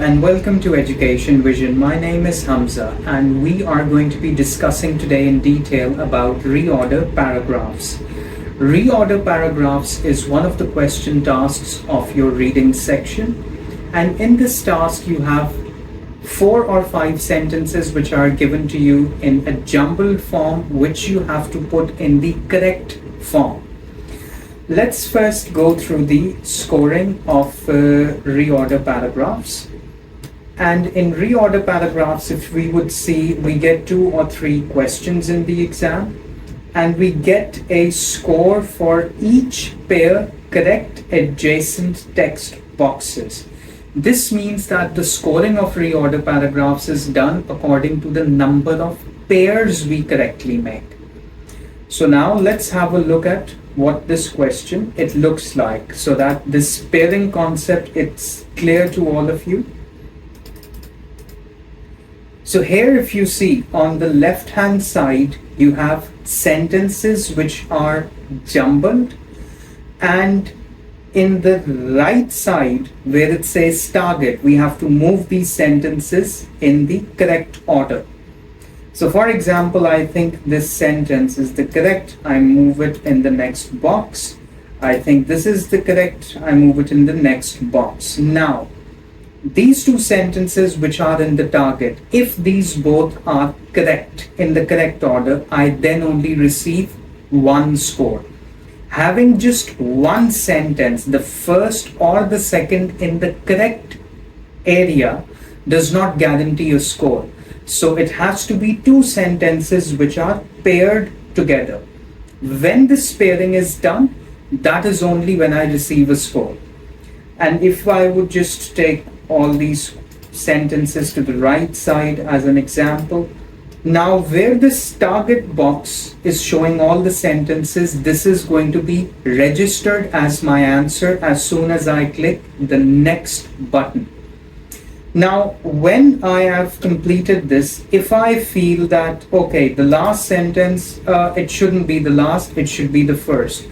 and welcome to Education Vision. My name is Hamza and we are going to be discussing today in detail about reorder paragraphs. Reorder paragraphs is one of the question tasks of your reading section, and in this task you have 4 or 5 sentences which are given to you in a jumbled form which you have to put in the correct form. Let's first go through the scoring of reorder paragraphs. And in reorder paragraphs, if we would see, we get 2 or 3 questions in the exam, and we get a score for each pair correct adjacent text boxes. This means that the scoring of reorder paragraphs is done according to the number of pairs we correctly make. So now let's have a look at what this question it looks like, so that this pairing concept it's clear to all of you. So here, if you see on the left hand side, you have sentences which are jumbled, and in the right side where it says target, we have to move these sentences in the correct order. So for example, I think this sentence is the correct, I move it in the next box. I think this is the correct, I move it in the next box. Now, these 2 sentences which are in the target, if these both are correct in the correct order, I then only receive 1 score. Having just 1 sentence, the first or the second in the correct area, does not guarantee a score. So it has to be 2 sentences which are paired together. When this pairing is done, that is only when I receive a score. And if I would just take all these sentences to the right side as an example, now where this target box is showing all the sentences, this is going to be registered as my answer as soon as I click the next button. Now, when I have completed this, if I feel that, okay, the last sentence, it shouldn't be the last, it should be the first.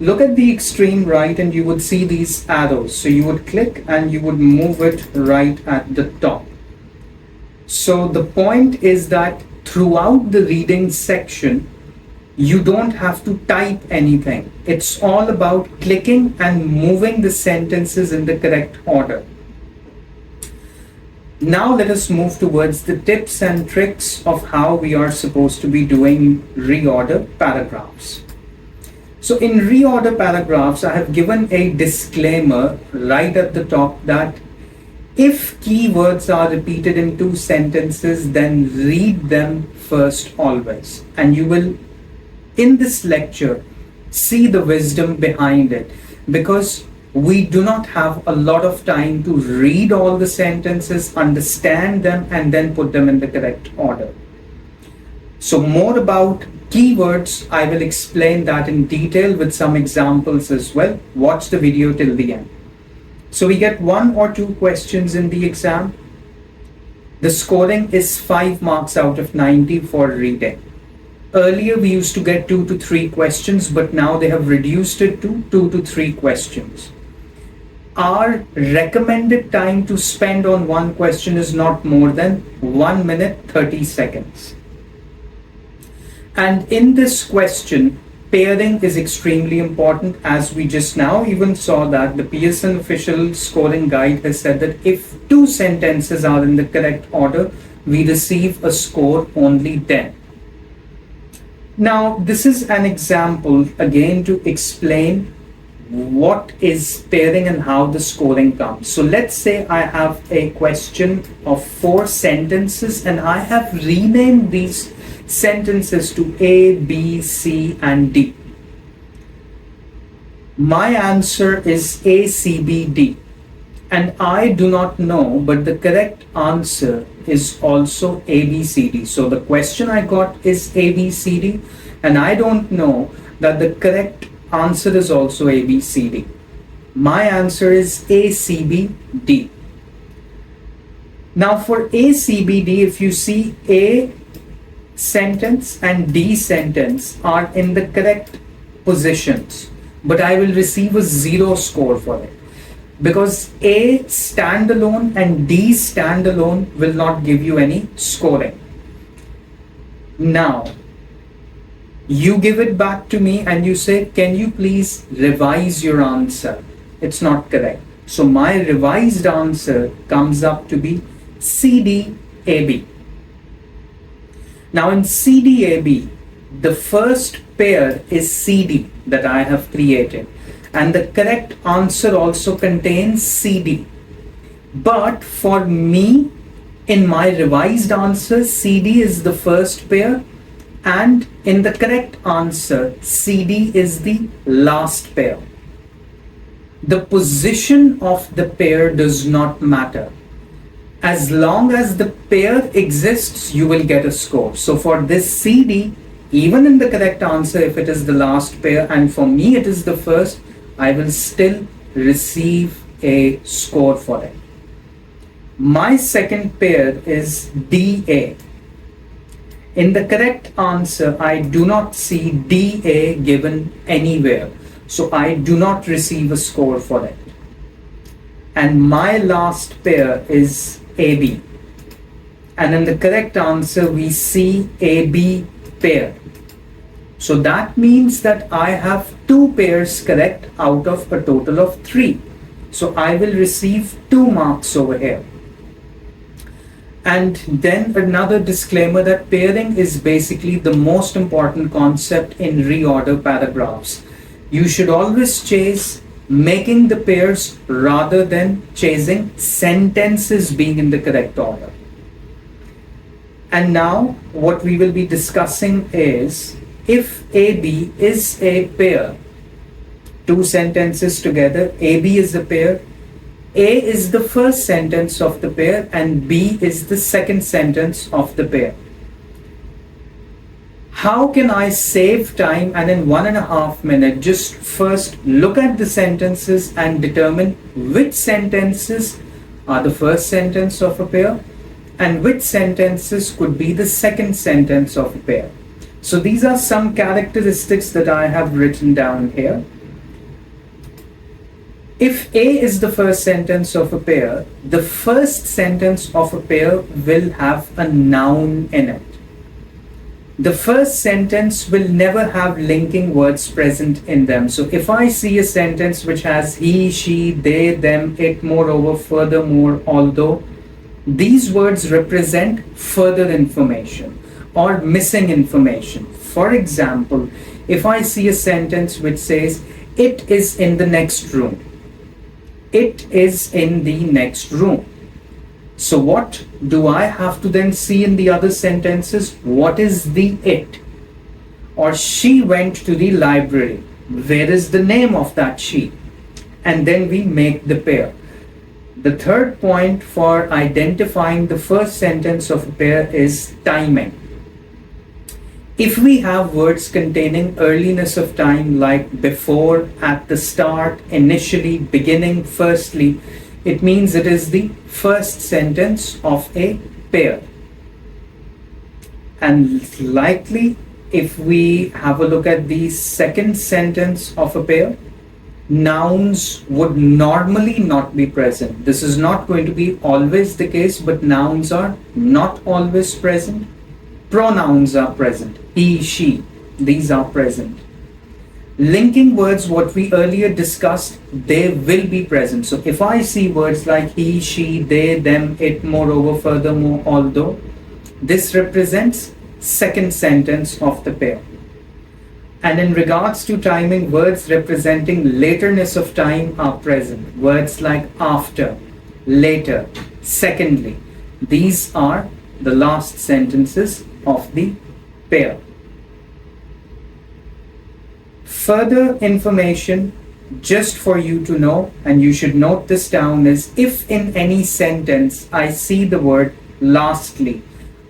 Look at the extreme right and you would see these arrows. So you would click and you would move it right at the top. So the point is that throughout the reading section, you don't have to type anything. It's all about clicking and moving the sentences in the correct order. Now let us move towards the tips and tricks of how we are supposed to be doing reorder paragraphs. So in reorder paragraphs, I have given a disclaimer right at the top that if keywords are repeated in 2 sentences, then read them first always. And you will, in this lecture, see the wisdom behind it, because we do not have a lot of time to read all the sentences, understand them, and then put them in the correct order. So more about keywords, I will explain that in detail with some examples as well. Watch the video till the end. So we get 1 or 2 questions in the exam. The scoring is 5 marks out of 90 for reading. Earlier we used to get 2 to 3 questions, but now they have reduced it to 2 to 3 questions. Our recommended time to spend on 1 question is not more than 1 minute 30 seconds. And in this question, pairing is extremely important, as we just now even saw that the Pearson official scoring guide has said that if 2 sentences are in the correct order, we receive a score only 10. Now, this is an example again to explain what is pairing and how the scoring comes. So let's say I have a question of 4 sentences and I have renamed these sentences to A, B, C and D. My answer is A, C, B, D. And I do not know, but the correct answer is also A, B, C, D. So the question I got is A, B, C, D, and I don't know that the correct answer is also A, B, C, D. My answer is A, C, B, D. Now for A, C, B, D, if you see A sentence and D sentence are in the correct positions, but I will receive a 0 score for it. because A standalone and D standalone will not give you any scoring. Now, you give it back to me and you say, can you please revise your answer? It's not correct. So my revised answer comes up to be CDAB. Now in CDAB, the first pair is CD that I have created, and the correct answer also contains CD. But for me, in my revised answer, CD is the first pair, and in the correct answer, CD is the last pair. The position of the pair does not matter. As long as the pair exists, you will get a score. So for this CD, even in the correct answer, if it is the last pair and for me it is the first, I will still receive a score for it. My second pair is DA. In the correct answer, I do not see DA given anywhere, so I do not receive a score for it. And my last pair is AB. And in the correct answer, we see AB pair. So that means that I have 2 pairs correct out of a total of 3. So I will receive 2 marks over here. And then another disclaimer that pairing is basically the most important concept in reorder paragraphs. You should always chase making the pairs rather than chasing sentences being in the correct order. And now what we will be discussing is, if AB is a pair, 2 sentences together, AB is a pair, A is the first sentence of the pair and B is the second sentence of the pair. How can I save time and in 1.5 minutes just first look at the sentences and determine which sentences are the first sentence of a pair and which sentences could be the second sentence of a pair? So these are some characteristics that I have written down here. If A is the first sentence of a pair, the first sentence of a pair will have a noun in it. The first sentence will never have linking words present in them. So if I see a sentence which has he, she, they, them, it, moreover, furthermore, although, these words represent further information or missing information. For example, if I see a sentence which says, it is in the next room. It is in the next room. So what do I have to then see in the other sentences? What is the it? Or she went to the library. Where is the name of that she? And then we make the pair. The third point for identifying the first sentence of a pair is timing. If we have words containing earliness of time like before, at the start, initially, beginning, firstly, it means it is the first sentence of a pair. And likely, if we have a look at the second sentence of a pair, nouns would normally not be present. This is not going to be always the case, but nouns are not always present. Pronouns are present. He, she, these are present. Linking words, what we earlier discussed, they will be present. So if I see words like he, she, they, them, it, moreover, furthermore, although, this represents second sentence of the pair. And in regards to timing, words representing laterness of time are present. Words like after, later, secondly, these are the last sentences of the pair. Further information just for you to know, and you should note this down, is if in any sentence I see the word lastly,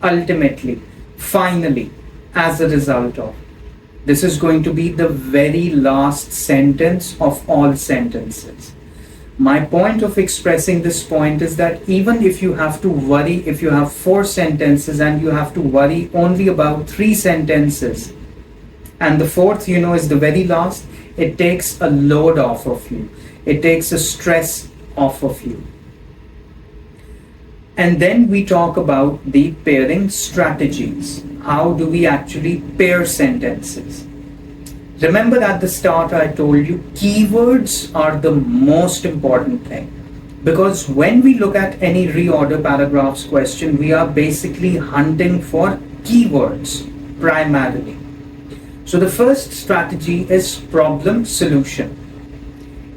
ultimately, finally, as a result of, this is going to be the very last sentence of all sentences. My point of expressing this point is that even if you have to worry, if you have 4 sentences and you have to worry only about 3 sentences, and the 4th, is the very last, it takes a load off of you. It takes a stress off of you. And then we talk about the pairing strategies. How do we actually pair sentences? Remember at the start I told you keywords are the most important thing, because when we look at any reorder paragraphs question, we are basically hunting for keywords primarily. So the first strategy is problem solution.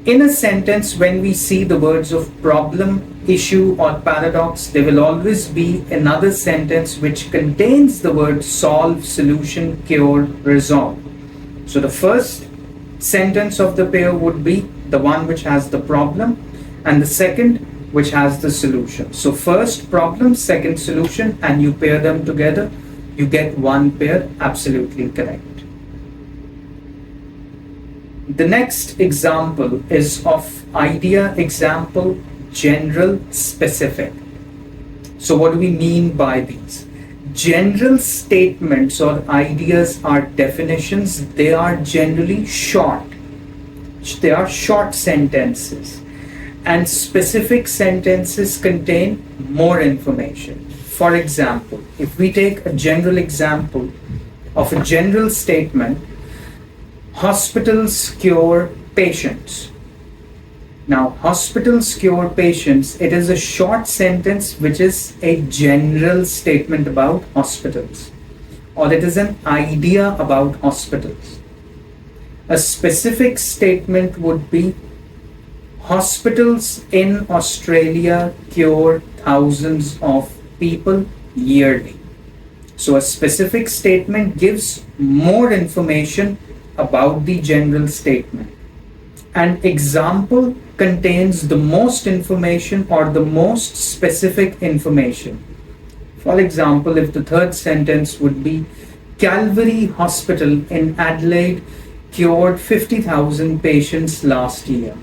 In a sentence, when we see the words of problem, issue or paradox, there will always be another sentence which contains the word solve, solution, cure, resolve. So the first sentence of the pair would be the one which has the problem, and the second which has the solution. So first problem, second solution, and you pair them together, you get one pair. Absolutely correct. The next example is of idea, example, general, specific. So what do we mean by these? General statements or ideas are definitions. They are generally short. They are short sentences. And specific sentences contain more information. For example, if we take a general example of a general statement, hospitals cure patients. Now, hospitals cure patients, it is a short sentence which is a general statement about hospitals, or it is an idea about hospitals. A specific statement would be hospitals in Australia cure thousands of people yearly. So a specific statement gives more information about the general statement. An example contains the most information or the most specific information. For example, if the third sentence would be Calvary Hospital in Adelaide cured 50,000 patients last year.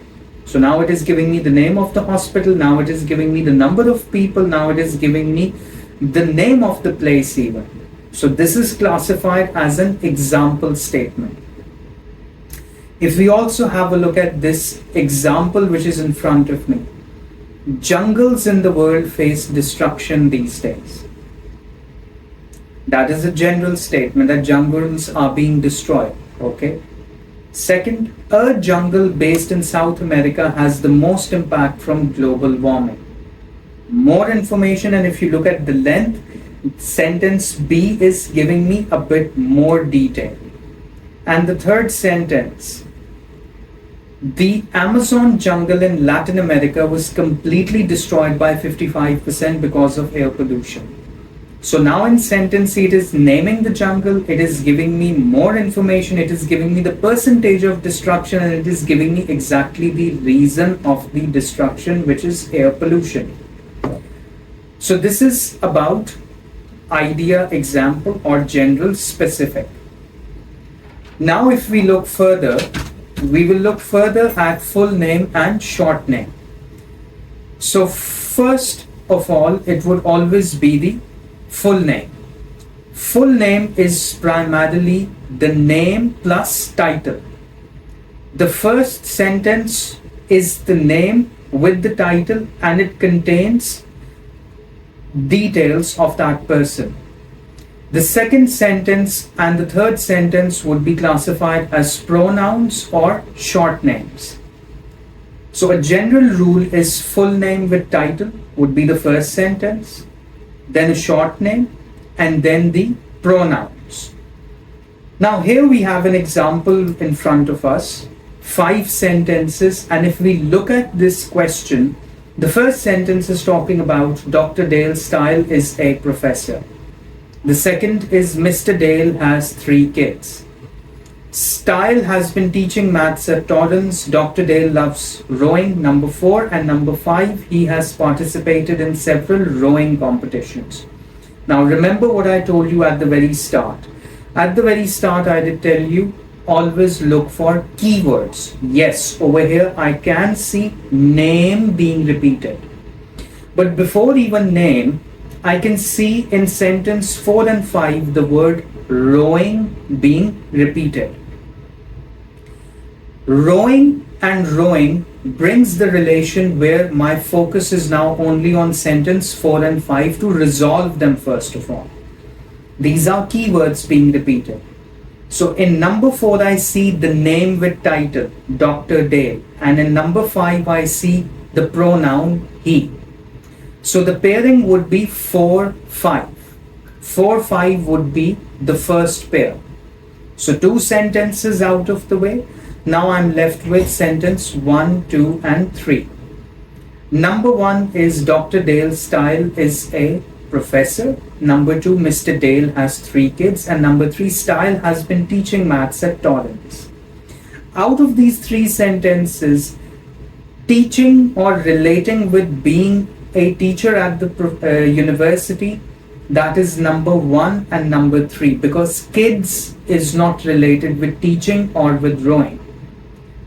So now it is giving me the name of the hospital, now it is giving me the number of people, now it is giving me the name of the place even. So this is classified as an example statement. If we also have a look at this example which is in front of me, jungles in the world face destruction these days. That is a general statement that jungles are being destroyed. Okay. Second, a jungle based in South America has the most impact from global warming. More information, and if you look at the length, sentence B is giving me a bit more detail. And the third sentence, the Amazon jungle in Latin America was completely destroyed by 55% because of air pollution. So now in sentence C, it is naming the jungle, it is giving me more information, it is giving me the percentage of destruction, and it is giving me exactly the reason of the destruction, which is air pollution. So this is about idea, example, or general, specific. Now if we look further, we will look further at full name and short name. So first of all, it would always be the full name. Full name is primarily the name plus title. The first sentence is the name with the title, and it contains details of that person. The second sentence and the third sentence would be classified as pronouns or short names. So a general rule is full name with title would be the first sentence, then a short name, and then the pronouns. Now here we have an example in front of us, 5 sentences, and if we look at this question, the first sentence is talking about Dr. Dale Style is a professor. The second is Mr. Dale has 3 kids. Style has been teaching maths at Torrance. Dr. Dale loves rowing. Number 4 and number 5, he has participated in several rowing competitions. Now remember what I told you at the very start. At the very start I did tell you always look for keywords. Yes, over here I can see name being repeated. But before even name, I can see in sentence 4 and 5 the word rowing being repeated. Rowing and rowing brings the relation where my focus is now only on sentence 4 and 5 to resolve them first of all. These are keywords being repeated. So in number 4 I see the name with title, Dr. Dale, and in number 5 I see the pronoun he. So the pairing would be 4-5. 4-5 would be the first pair. So 2 sentences out of the way. Now I'm left with sentence 1, 2 and 3. Number 1 is Dr. Dale's style is a professor. Number 2, Mr. Dale has 3 kids. And number 3, style has been teaching maths at Torrance. Out of these 3 sentences, teaching or relating with being a teacher at the university, that is number 1 and number 3, because kids is not related with teaching or with rowing.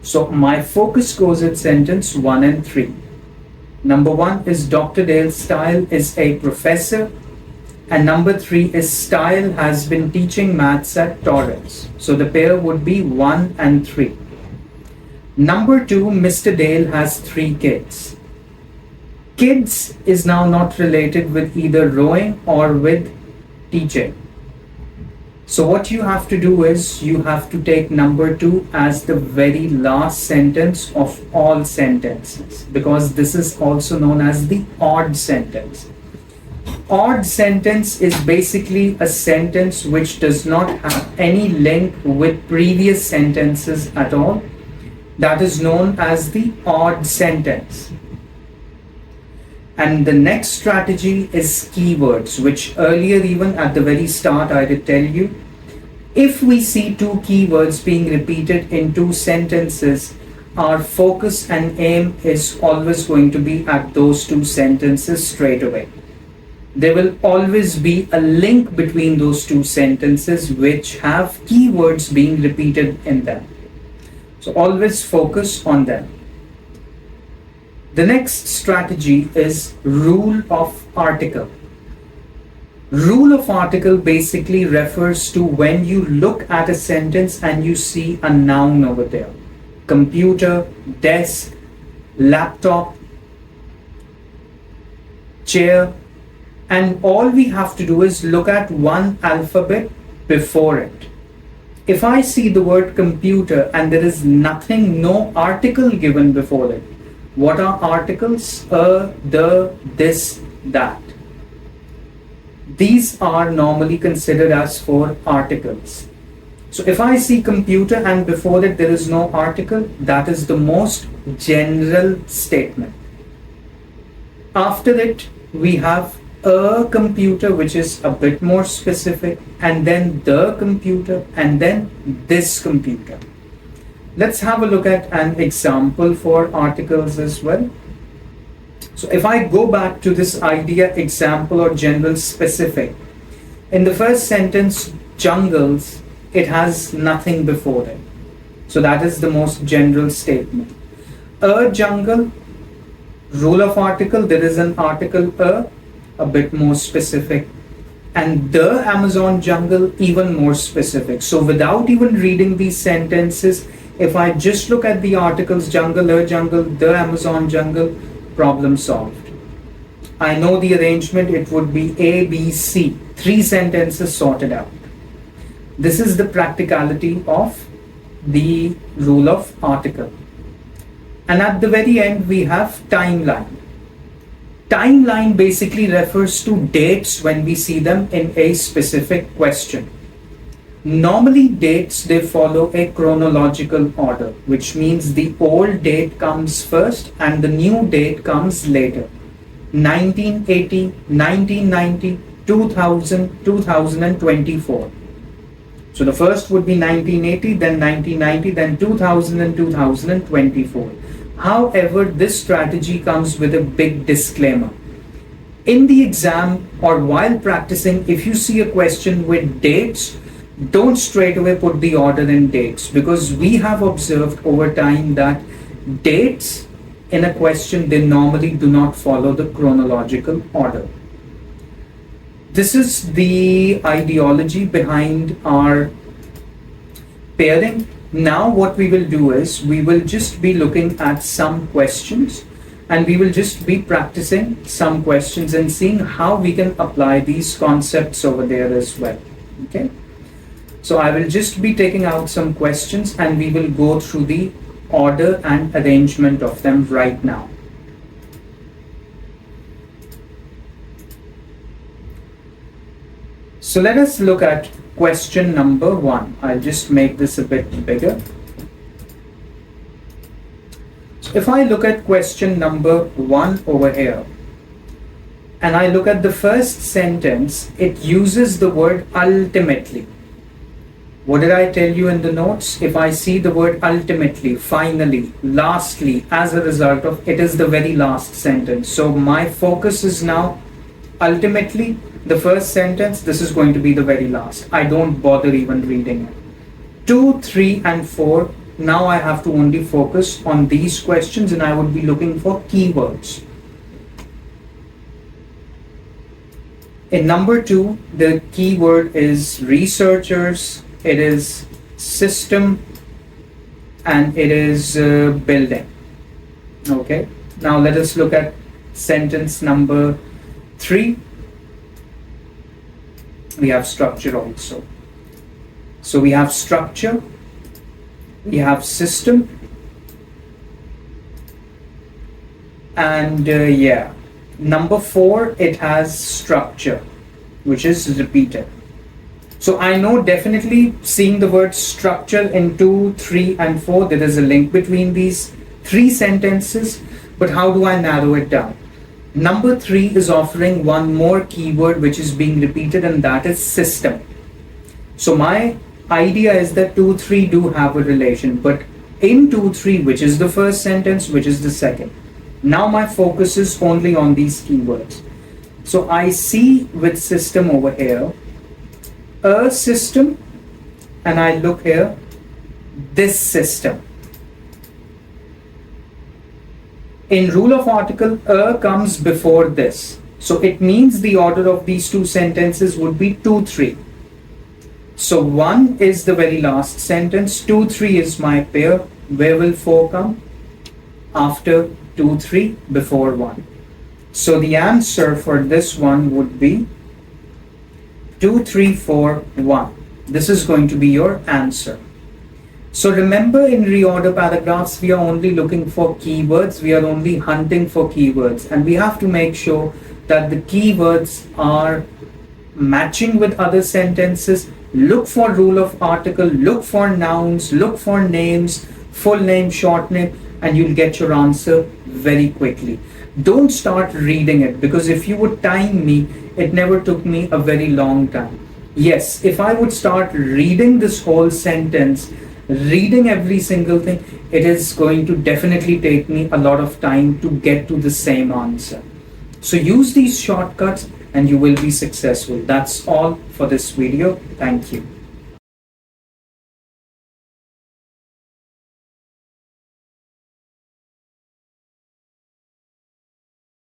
So my focus goes at sentence 1 and 3. Number 1 is Dr. Dale's style is a professor, and number 3 is style has been teaching maths at Torrance. So the pair would be 1 and 3. Number 2, Mr. Dale has 3 kids. Kids is now not related with either rowing or with teaching. So what you have to do is you have to take number 2 as the very last sentence of all sentences, because this is also known as the odd sentence. Odd sentence is basically a sentence which does not have any link with previous sentences at all. That is known as the odd sentence. And the next strategy is keywords, which earlier, even at the very start, I did tell you. If we see 2 keywords being repeated in 2 sentences, our focus and aim is always going to be at those 2 sentences straight away. There will always be a link between those 2 sentences which have keywords being repeated in them. So always focus on them. The next strategy is rule of article. Rule of article basically refers to when you look at a sentence and you see a noun over there. Computer, desk, laptop, chair, and all we have to do is look at one alphabet before it. If I see the word computer and there is nothing, no article given before it, what are articles? The, this, that. These are normally considered as 4 articles. So if I see computer and before it there is no article, that is the most general statement. After it, we have a computer, which is a bit more specific, and then the computer, and then this computer. Let's have a look at an example for articles as well. So if I go back to this idea, example or general specific, in the first sentence, jungles, it has nothing before it. So that is the most general statement. A jungle, rule of article, there is an article a bit more specific. And the Amazon jungle, even more specific. So without even reading these sentences, if I just look at the articles, jungle, a jungle, the Amazon jungle, problem solved. I know the arrangement, it would be A, B, C, 3 sentences sorted out. This is the practicality of the rule of article. And at the very end, we have timeline. Timeline basically refers to dates when we see them in a specific question. Normally dates, they follow a chronological order, which means the old date comes first and the new date comes later. 1980, 1990, 2000, 2024. So the first would be 1980, then 1990, then 2000 and 2024. However, this strategy comes with a big disclaimer. In the exam or while practicing, if you see a question with dates, don't straight away put the order in dates, because we have observed over time that dates in a question, they normally do not follow the chronological order. This is the ideology behind our pairing. Now what we will do is we will just be looking at some questions, and we will just be practicing some questions and seeing how we can apply these concepts over there as well. Okay, so I will just be taking out some questions and we will go through the order and arrangement of them right now. So let us look at question number 1. I'll just make this a bit bigger. So if I look at question number 1 over here, and I look at the first sentence, it uses the word ultimately. What did I tell you in the notes? If I see the word ultimately, finally, lastly, as a result of, it is the very last sentence. So my focus is now ultimately, the first sentence, this is going to be the very last. I don't bother even reading it. 2, 3, and 4, now I have to only focus on these questions and I would be looking for keywords. In number 2, the keyword is researchers, it is system, and it is building. Okay, now let us look at sentence number 3. We have structure also. So we have structure, we have system, and number 4, it has structure, which is repeated. So I know definitely seeing the word structure in 2, 3, and 4, there is a link between these 3 sentences, but how do I narrow it down? Number 3 is offering one more keyword which is being repeated, and that is system. So my idea is that 2, 3 do have a relation, but in 2, 3, which is the first sentence, which is the second. Now my focus is only on these keywords. So I see with system over here, a system, and I look here, this system. In rule of article, a comes before this. So it means the order of these 2 sentences would be 2, 3. So 1 is the very last sentence, 2, 3 is my pair. Where will 4 come? After 2, 3, before 1. So the answer for this one would be 2, 3, 4, 1. This is going to be your answer. So remember, in reorder paragraphs, we are only looking for keywords. We are only hunting for keywords, and we have to make sure that the keywords are matching with other sentences. Look for rule of article, look for nouns, look for names, full name, short name, and you'll get your answer very quickly. Don't start reading it, because if you would time me, it never took me a very long time. Yes, if I would start reading this whole sentence, reading every single thing, it is going to definitely take me a lot of time to get to the same answer. So use these shortcuts and you will be successful. That's all for this video. Thank you.